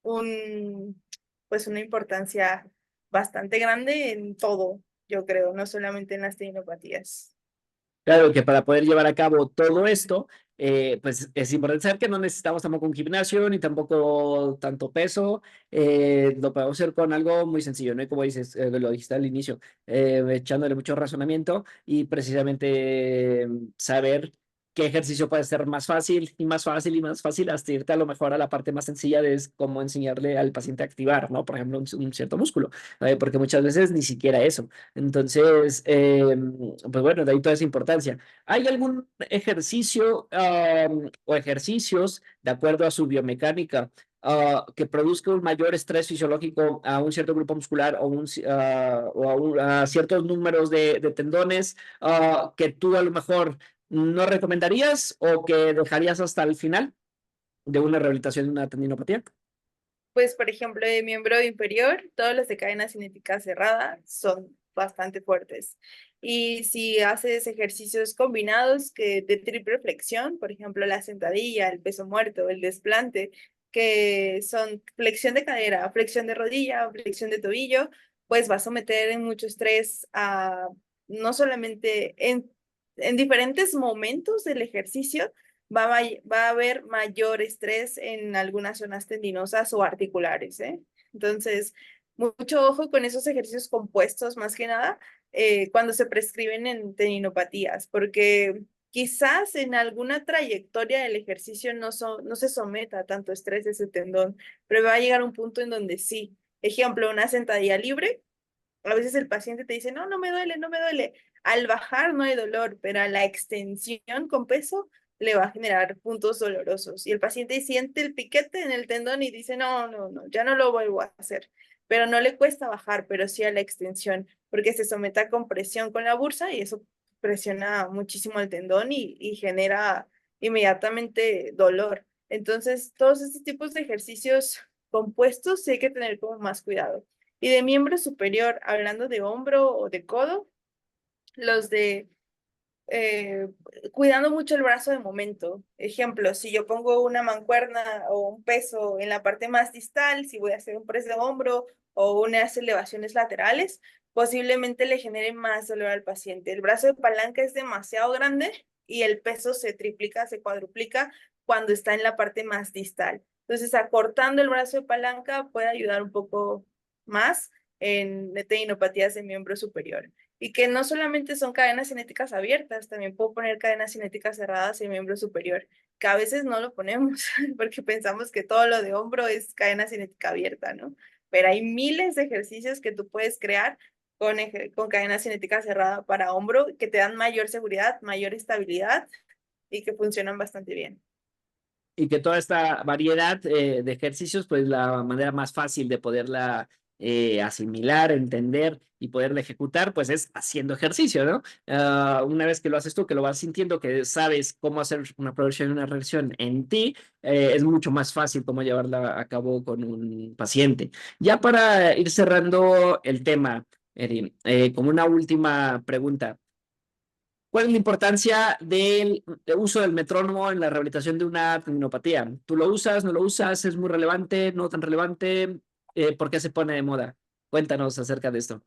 un, pues una importancia bastante grande en todo, yo creo, no solamente en las tecnopatías. Claro que para poder llevar a cabo todo esto, pues es importante saber que no necesitamos tampoco un gimnasio ni tampoco tanto peso. Lo podemos hacer con algo muy sencillo, ¿no? Y como dices, lo dijiste al inicio, echándole mucho razonamiento y precisamente saber qué ejercicio puede ser más fácil y más fácil y más fácil hasta irte a lo mejor a la parte más sencilla de cómo enseñarle al paciente a activar, ¿no? Por ejemplo, un cierto músculo, porque muchas veces ni siquiera eso. Entonces, pues bueno, de ahí toda esa importancia. ¿Hay algún ejercicio o ejercicios, de acuerdo a su biomecánica, que produzca un mayor estrés fisiológico a un cierto grupo muscular o a ciertos números de tendones que tú a lo mejor no recomendarías o que dejarías hasta el final de una rehabilitación de una tendinopatía? Pues, por ejemplo, de miembro inferior, todos los de cadena cinética cerrada son bastante fuertes. Y si haces ejercicios combinados que de triple flexión, por ejemplo, la sentadilla, el peso muerto, el desplante, que son flexión de cadera, flexión de rodilla, flexión de tobillo, pues vas a someter en mucho estrés a no solamente en diferentes momentos del ejercicio, va a haber mayor estrés en algunas zonas tendinosas o articulares, ¿eh? Entonces, mucho ojo con esos ejercicios compuestos, más que nada, cuando se prescriben en tendinopatías, porque quizás en alguna trayectoria del ejercicio no se someta a tanto estrés ese tendón, pero va a llegar un punto en donde sí. Ejemplo, una sentadilla libre. A veces el paciente te dice, no, no me duele, no me duele. Al bajar no hay dolor, pero a la extensión con peso le va a generar puntos dolorosos. Y el paciente siente el piquete en el tendón y dice, no, no, no, ya no lo vuelvo a hacer. Pero no le cuesta bajar, pero sí a la extensión, porque se somete a compresión con la bursa y eso presiona muchísimo el tendón y genera inmediatamente dolor. Entonces, todos estos tipos de ejercicios compuestos sí hay que tener como más cuidado. Y de miembro superior, hablando de hombro o de codo, los de eh, cuidando mucho el brazo de momento. Ejemplo, si yo pongo una mancuerna o un peso en la parte más distal, si voy a hacer un press de hombro o unas elevaciones laterales, posiblemente le genere más dolor al paciente. El brazo de palanca es demasiado grande y el peso se triplica, se cuadruplica cuando está en la parte más distal. Entonces, acortando el brazo de palanca puede ayudar un poco más en tendinopatías de miembro superior. Y que no solamente son cadenas cinéticas abiertas, también puedo poner cadenas cinéticas cerradas en miembro superior, que a veces no lo ponemos porque pensamos que todo lo de hombro es cadena cinética abierta, ¿no? Pero hay miles de ejercicios que tú puedes crear con cadena cinética cerrada para hombro que te dan mayor seguridad, mayor estabilidad y que funcionan bastante bien. Y que toda esta variedad de ejercicios, pues la manera más fácil de poderla asimilar, entender y poderla ejecutar, pues es haciendo ejercicio, ¿no? Una vez que lo haces tú, que lo vas sintiendo, que sabes cómo hacer una progresión y una reacción en ti, es mucho más fácil cómo llevarla a cabo con un paciente. Ya para ir cerrando el tema, Eri, como una última pregunta. ¿Cuál es la importancia del uso del metrónomo en la rehabilitación de una tendinopatía? ¿Tú lo usas, no lo usas? ¿Es muy relevante, no tan relevante? ¿Por qué se pone de moda? Cuéntanos acerca de esto.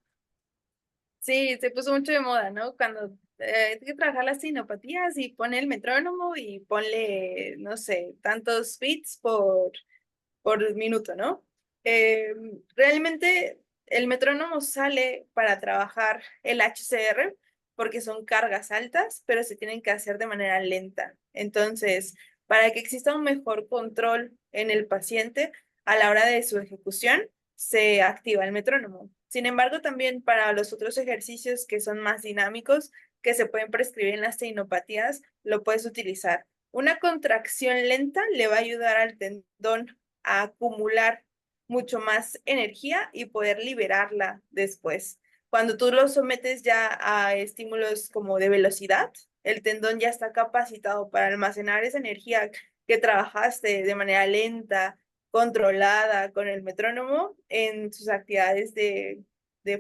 Sí, se puso mucho de moda, ¿no? Cuando hay que trabajar las sinopatías y pone el metrónomo y ponle, no sé, tantos beats por minuto, ¿no? Eh, Realmente el metrónomo sale para trabajar el HCR porque son cargas altas, pero se tienen que hacer de manera lenta. Entonces, para que exista un mejor control en el paciente a la hora de su ejecución, se activa el metrónomo. Sin embargo, también para los otros ejercicios que son más dinámicos, que se pueden prescribir en las tendinopatías, lo puedes utilizar. Una contracción lenta le va a ayudar al tendón a acumular mucho más energía y poder liberarla después. Cuando tú lo sometes ya a estímulos como de velocidad, el tendón ya está capacitado para almacenar esa energía que trabajaste de manera lenta controlada con el metrónomo en sus actividades de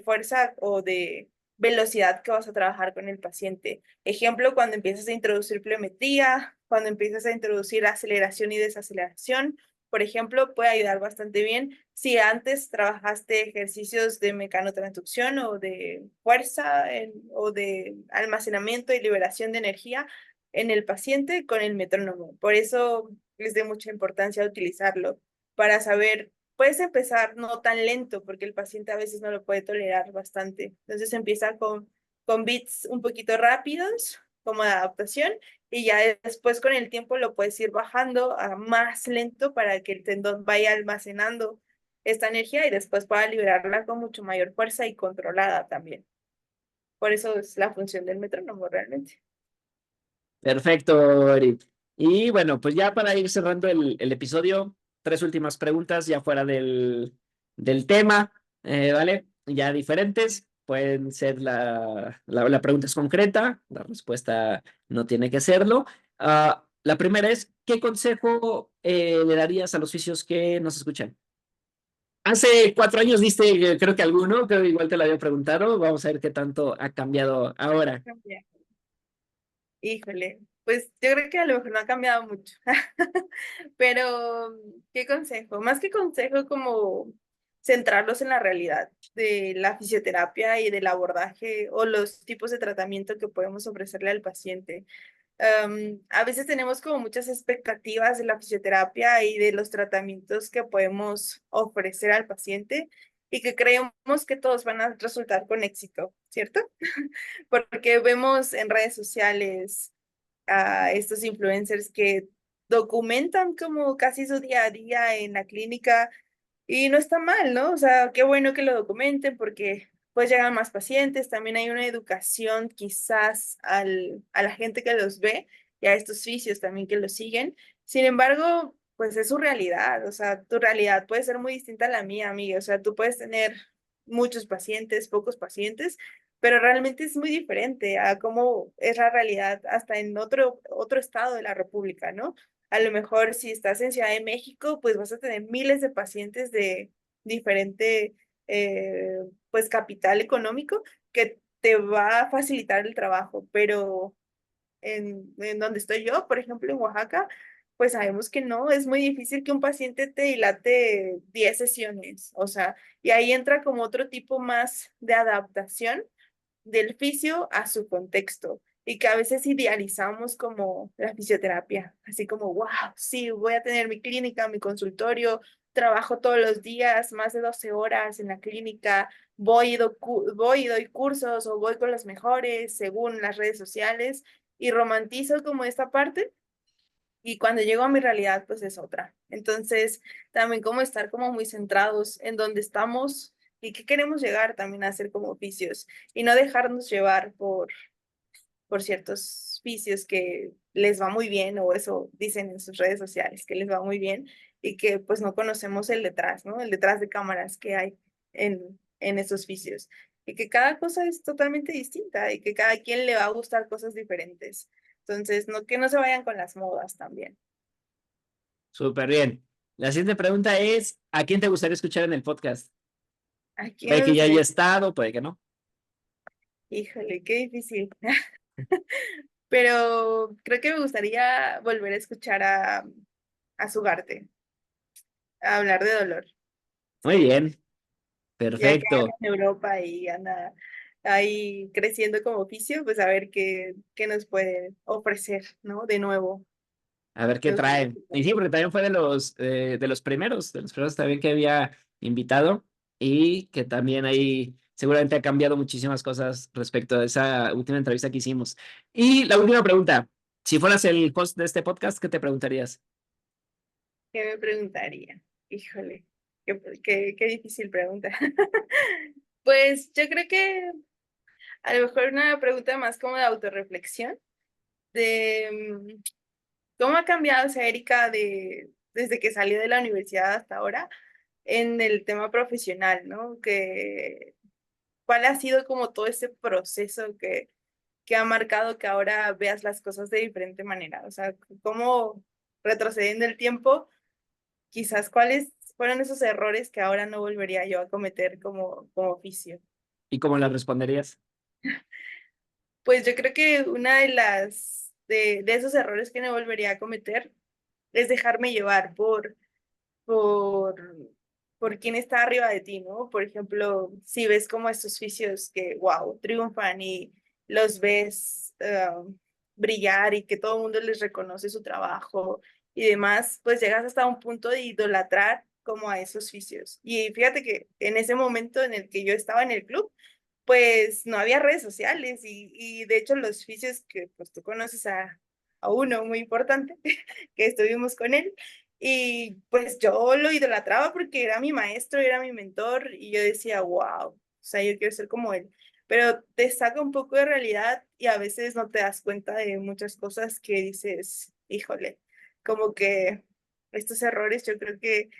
fuerza o de velocidad que vas a trabajar con el paciente. Ejemplo, cuando empiezas a introducir pliometría, cuando empiezas a introducir aceleración y desaceleración, por ejemplo, puede ayudar bastante bien si antes trabajaste ejercicios de mecanotransducción o de fuerza o de almacenamiento y liberación de energía en el paciente con el metrónomo. Por eso les doy mucha importancia a utilizarlo para saber, puedes empezar no tan lento porque el paciente a veces no lo puede tolerar bastante. Entonces empieza con beats un poquito rápidos como de adaptación y ya después con el tiempo lo puedes ir bajando a más lento para que el tendón vaya almacenando esta energía y después pueda liberarla con mucho mayor fuerza y controlada también. Por eso es la función del metrónomo realmente. Perfecto, Eric. Y bueno, pues ya para ir cerrando el episodio, tres últimas preguntas ya fuera del tema, ¿vale? Ya diferentes. Pueden ser la pregunta es concreta, la respuesta no tiene que serlo. La primera es, ¿qué consejo le darías a los fisios que nos escuchan? Hace 4 años diste, creo que alguno, creo que igual te lo había preguntado. Vamos a ver qué tanto ha cambiado ahora. Híjole, pues yo creo que a lo mejor no ha cambiado mucho, pero ¿qué consejo? Más que consejo, como centrarlos en la realidad de la fisioterapia y del abordaje o los tipos de tratamiento que podemos ofrecerle al paciente. A veces tenemos como muchas expectativas de la fisioterapia y de los tratamientos que podemos ofrecer al paciente y que creemos que todos van a resultar con éxito, ¿cierto? Porque vemos en redes sociales a estos influencers que documentan como casi su día a día en la clínica y no está mal, ¿no? O sea, qué bueno que lo documenten porque pues llegan más pacientes, también hay una educación quizás a la gente que los ve y a estos fisios también que los siguen. Sin embargo, pues es su realidad, o sea, tu realidad puede ser muy distinta a la mía, amiga, o sea, tú puedes tener muchos pacientes, pocos pacientes, pero realmente es muy diferente a cómo es la realidad hasta en otro estado de la República, ¿no? A lo mejor si estás en Ciudad de México, pues vas a tener miles de pacientes de diferente, pues, capital económico que te va a facilitar el trabajo, pero en donde estoy yo, por ejemplo, en Oaxaca, pues sabemos que no, es muy difícil que un paciente te dilate 10 sesiones, o sea, y ahí entra como otro tipo más de adaptación del fisio a su contexto y que a veces idealizamos como la fisioterapia, así como, wow, sí, voy a tener mi clínica, mi consultorio, trabajo todos los días, más de 12 horas en la clínica, voy y doy cursos o voy con los mejores según las redes sociales y romantizo como esta parte y cuando llego a mi realidad, pues es otra. Entonces, también como estar como muy centrados en dónde estamos y qué queremos llegar también a hacer como oficios y no dejarnos llevar por ciertos vicios que les va muy bien o eso dicen en sus redes sociales, que les va muy bien y que pues no conocemos el detrás, ¿no? El detrás de cámaras que hay en esos vicios. Y que cada cosa es totalmente distinta y que cada quien le va a gustar cosas diferentes. Entonces, no, que no se vayan con las modas también. Súper bien. La siguiente pregunta es, ¿a quién te gustaría escuchar en el podcast? ¿A quién Puede me que ya haya gustaría? estado, puede que no. Híjole, qué difícil. Pero creo que me gustaría volver a escuchar a Sugarte, a hablar de dolor. Muy Sí, bien, ya que anda perfecto. en Europa y anda ahí creciendo como oficio, pues a ver qué nos puede ofrecer, ¿no? De nuevo. A ver qué Me gustaría trae. Y sí, escucharlo. porque también fue de los primeros también que había invitado y que también ahí seguramente ha cambiado muchísimas cosas respecto a esa última entrevista que hicimos. Y la última pregunta, si fueras el host de este podcast, ¿qué te preguntarías? ¿Qué me preguntaría? Híjole, qué difícil pregunta. Pues yo creo que a lo mejor una pregunta más como de autorreflexión, de cómo ha cambiado esa Erika desde que salió de la universidad hasta ahora en el tema profesional, ¿no? ¿Cuál ha sido como todo ese proceso que ha marcado que ahora veas las cosas de diferente manera? O sea, cómo retrocediendo el tiempo, quizás cuáles fueron esos errores que ahora no volvería yo a cometer como oficio. ¿Y cómo la responderías? Pues yo creo que una de esos errores que no volvería a cometer es dejarme llevar por, por quién está arriba de ti, ¿no? Por ejemplo, si ves como estos oficios que, wow, triunfan y los ves brillar y que todo el mundo les reconoce su trabajo y demás, pues llegas hasta un punto de idolatrar como a esos oficios. Y fíjate que en ese momento en el que yo estaba en el club, pues no había redes sociales y de hecho los oficios que pues tú conoces a uno muy importante, que estuvimos con él, y pues yo lo idolatraba porque era mi maestro, era mi mentor y yo decía, wow, o sea, yo quiero ser como él. Pero te saca un poco de realidad y a veces no te das cuenta de muchas cosas que dices, híjole, como que estos errores yo creo que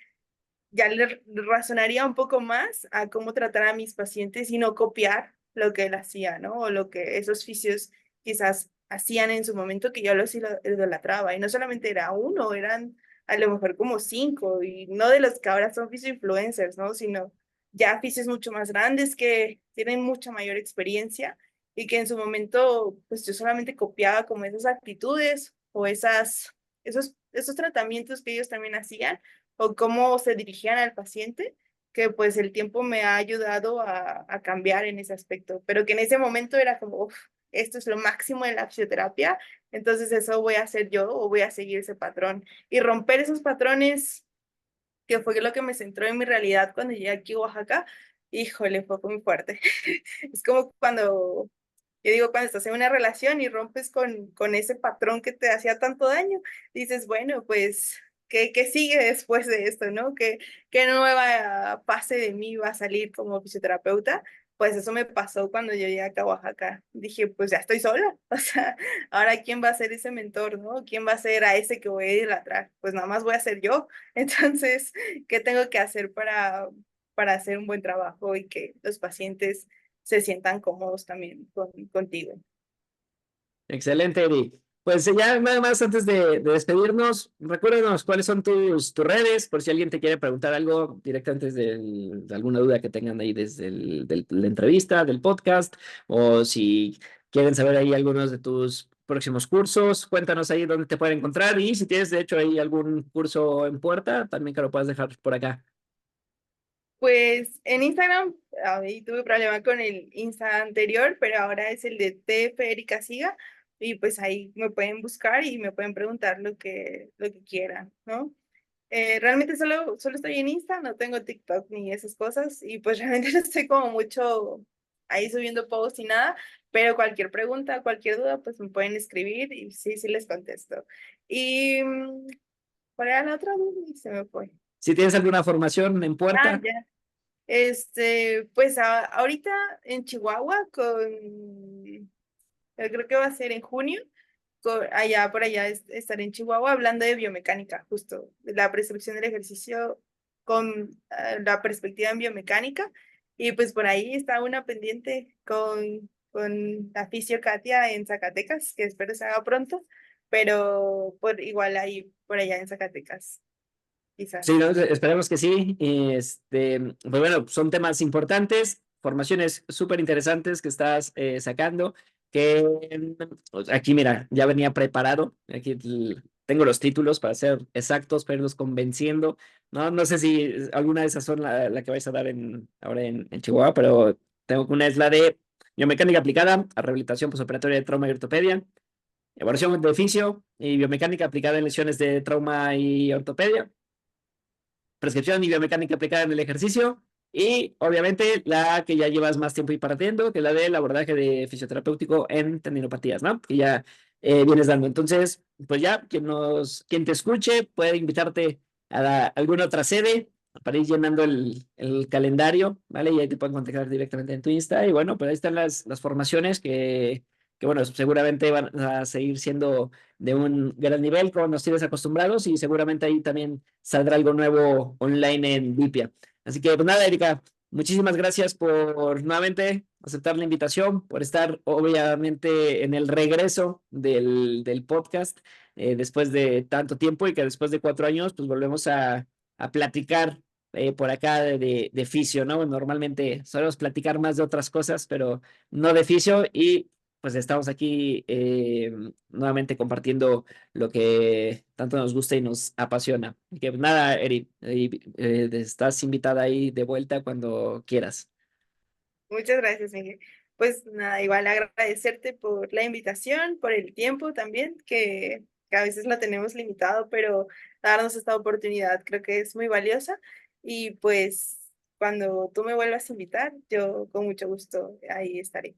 ya le razonaría un poco más a cómo tratar a mis pacientes y no copiar lo que él hacía, ¿no? O lo que esos fisios quizás hacían en su momento que yo los idolatraba. Y no solamente era uno, eran a lo mejor como cinco, y no de los que ahora son fisio influencers, ¿no? Sino ya fisios mucho más grandes que tienen mucha mayor experiencia y que en su momento, pues yo solamente copiaba como esas actitudes o esos tratamientos que ellos también hacían o cómo se dirigían al paciente, que pues el tiempo me ha ayudado a cambiar en ese aspecto, pero que en ese momento era como, "Uf, esto es lo máximo de la fisioterapia, entonces eso voy a hacer yo o voy a seguir ese patrón. Y romper esos patrones, que fue lo que me centró en mi realidad cuando llegué aquí a Oaxaca, híjole, fue muy fuerte. Es como cuando yo digo, cuando estás en una relación y rompes con ese patrón que te hacía tanto daño, dices, bueno, pues, ¿qué sigue después de esto, no? ¿Qué nueva fase de mí va a salir como fisioterapeuta? Pues eso me pasó cuando yo llegué acá a Oaxaca. Dije, pues ya estoy sola. O sea, ahora ¿quién va a ser ese mentor, no? ¿Quién va a ser a ese que voy a idolatrar? Pues nada más voy a ser yo. Entonces, ¿qué tengo que hacer para hacer un buen trabajo y que los pacientes se sientan cómodos también contigo? Excelente, Eric. Pues ya nada más antes de despedirnos, recuérdanos cuáles son tus redes, por si alguien te quiere preguntar algo directamente de alguna duda que tengan ahí desde la entrevista, del podcast, o si quieren saber ahí algunos de tus próximos cursos, cuéntanos ahí dónde te pueden encontrar y si tienes de hecho ahí algún curso en puerta, también que lo puedas dejar por acá. Pues en Instagram, ahí tuve problema con el Insta anterior, pero ahora es el de TF Erika Siga, y pues ahí me pueden buscar y me pueden preguntar lo que quieran, ¿no? Realmente solo estoy en Insta, no tengo TikTok ni esas cosas, y pues realmente no estoy como mucho ahí subiendo posts y nada, pero cualquier pregunta, cualquier duda, pues me pueden escribir y sí, sí les contesto. Y ¿cuál era la otra duda? Se me fue. Si tienes alguna formación en Ah, puerta, ya. Pues ahorita en Chihuahua creo que va a ser en junio, allá por allá estaré en Chihuahua hablando de biomecánica, justo, de la prescripción del ejercicio con la perspectiva en biomecánica, y pues por ahí está una pendiente con la fisio Katia en Zacatecas, que espero se haga pronto, pero igual ahí por allá en Zacatecas, sí, quizás. no, esperemos que sí. Pues bueno, son temas importantes, formaciones súper interesantes que estás sacando, que pues, aquí, mira, ya venía preparado. Aquí tengo los títulos para ser exactos, para irlos convenciendo. No sé si alguna de esas son la que vais a dar ahora en Chihuahua, pero tengo que una es la de biomecánica aplicada a rehabilitación postoperatoria de trauma y ortopedia, evaluación de oficio y biomecánica aplicada en lesiones de trauma y ortopedia, prescripción y biomecánica aplicada en el ejercicio, y obviamente la que ya llevas más tiempo impartiendo, que es la del abordaje de fisioterapéutico en tendinopatías, ¿no? Que ya vienes dando. Entonces, pues ya, quien te escuche puede invitarte a alguna otra sede para ir llenando el calendario, ¿vale? Y ahí te pueden contactar directamente en tu Insta. Y bueno, pues ahí están las formaciones que, bueno, seguramente van a seguir siendo de un gran nivel, como nos tienes acostumbrados, y seguramente ahí también saldrá algo nuevo online en Vipia. Así que, pues nada, Erika, muchísimas gracias por nuevamente aceptar la invitación, por estar obviamente en el regreso del podcast después de tanto tiempo y que después de 4 años, pues volvemos a platicar por acá de fisio, ¿no? Normalmente solemos platicar más de otras cosas, pero no de fisio y pues estamos aquí nuevamente compartiendo lo que tanto nos gusta y nos apasiona. Y que nada, Eri, estás invitada ahí de vuelta cuando quieras. Muchas gracias, Miguel. Pues nada, igual agradecerte por la invitación, por el tiempo también, que a veces la tenemos limitado, pero darnos esta oportunidad creo que es muy valiosa. Y pues cuando tú me vuelvas a invitar, yo con mucho gusto ahí estaré.